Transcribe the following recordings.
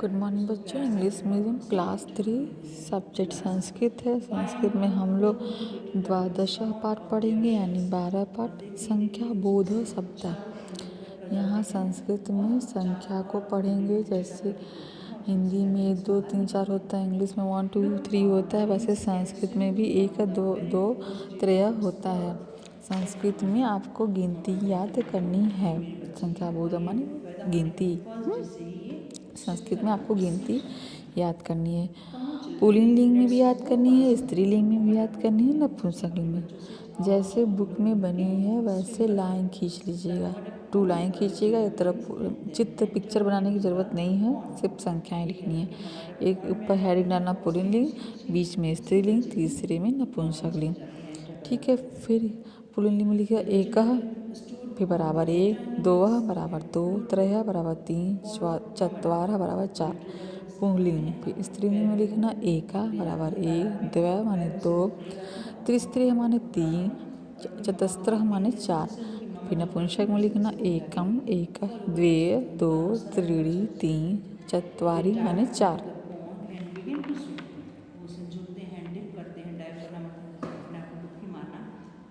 Good morning बच्चों। English medium class 3 subject Sanskrit है। संस्कृत में हम लोग द्वादश पाठ पढ़ेंगे यानी 12 पाठ। संख्या बोध सप्ताह। यहाँ संस्कृत में संख्या को पढ़ेंगे। जैसे हिंदी में 1 2 3 4 होता है, इंग्लिश में 1 2 3 होता है, वैसे संस्कृत में भी 1 2 2 3 होता है। संस्कृत में आपको गिनती याद करनी है। संख्या बोध माने गिनती। संस्कृत में आपको गिनती याद करनी है। पुल्लिंग में भी याद करनी है, स्त्रीलिंग में भी याद करनी है, नपुंसकलिंग में। जैसे बुक में बनी है वैसे लाइन खींच लीजिएगा। 2 लाइन खींचिएगा। एक तरफ चित्र पिक्चर बनाने की ज़रूरत नहीं है, सिर्फ संख्याएं लिखनी है। एक ऊपर हेडिंग डालना पुल्लिंग, बीच में स्त्रीलिंग, तीसरे में नपुंसकलिंग। ठीक है। फिर पुल्लिंग में लिखिए एकः, फिर बराबर 1 2 बराबर 2 3 बराबर 3 4 बराबर 4। पुल्लिंग में फिर स्त्रीलिंग में लिखना एका बराबर 1 द्वय माने 2 त्रिस्त्रीय माने 3 चतस्त्रः माने 4। फिर नपुंसक में लिखना एकम एकः द्वे 2 त्रीणि 3 चत्वारि माने 4। झुकते हैं, डिप करते हैं। डाइव करना मतलब अपने आप को डुबकी मारना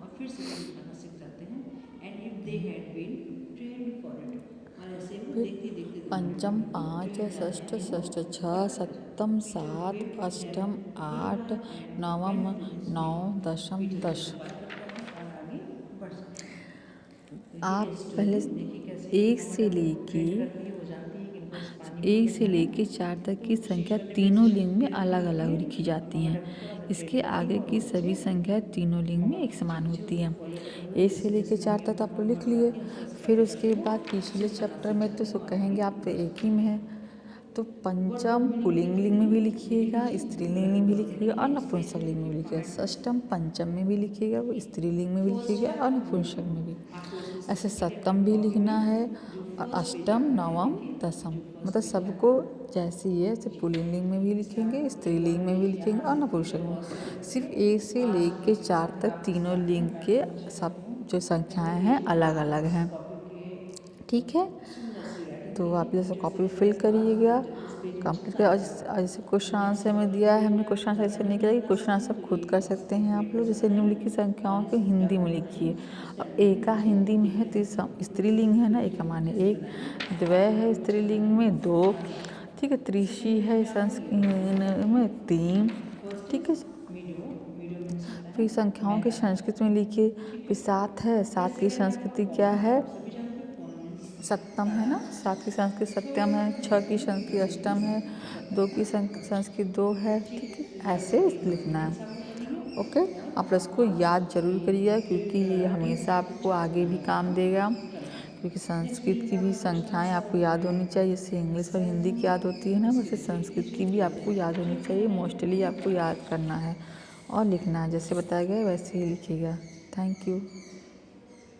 और फिर से शुरू करना सीख जाते हैं। And if they had been trained for it, और ऐसे वो देखते देखते पंचम 5 षष्ठ षष्ठ 6 सप्तम 7 अष्टम 8 नवम 9 दशम 10। आप पहले 1 से लेके 4 तक की संख्या तीनों लिंग में अलग अलग लिखी जाती हैं। इसके आगे की सभी संख्याएं तीनों लिंग में एक समान होती हैं। 1 से लेके 4 तक आप लोग लिख लिए। फिर उसके बाद पिछले चैप्टर में तो कहेंगे आप तो एक ही में है, तो पंचम पुल्लिंग में भी लिखिएगा, स्त्रीलिंग में भी लिखिएगा और नपुंसकलिंग में भी लिखिएगा। षष्टम पंचम में भी लिखिएगा, वो स्त्रीलिंग में भी लिखिएगा और नपुंसक में भी। ऐसे सप्तम भी लिखना है और अष्टम नवम दशम, मतलब सबको जैसे ही है, सिर्फ पुल्लिंग में भी लिखेंगे, स्त्रीलिंग में भी लिखेंगे और नपुंसक में। सिर्फ 1 से लेके 4 तक तीनों लिंग के सब जो संख्याएं हैं अलग अलग हैं। ठीक है। तो आप जैसे कॉपी फिल करिएगा, कंप्लीट कर। जैसे क्वेश्चन आंसर में दिया है, हमने क्वेश्चन आंसर ऐसे नहीं किया कि क्वेश्चन आंसर खुद कर सकते हैं आप लोग। जैसे निम्नलिखित संख्याओं को हिंदी में लिखिए। अब एका हिंदी में है तो स्त्रीलिंग है ना, एका माने 1, द्वय है स्त्रीलिंग में 2, ठीक है, त्रिशी है संस्कृत में 3, ठीक है। फिर संख्याओं की संस्कृत में लिखिए। फिर 7 है, 7 की संस्कृति क्या है, सप्तम है ना, 7 की संस्कृत सप्तम है। 6 की संस्कृत अष्टम है। 2 की संस्कृत 2 है, ठीक है। ऐसे लिखना है। ओके। आप इसको याद जरूर करिएगा क्योंकि ये हमेशा आपको आगे भी काम देगा। क्योंकि संस्कृत की भी संख्याएं आपको याद होनी चाहिए। जैसे इंग्लिश और हिंदी की याद होती है ना, वैसे संस्कृत की भी आपको याद होनी चाहिए। मोस्टली आपको याद करना है और लिखना है, जैसे बताया गया वैसे ही लिखिएगा। Thank you.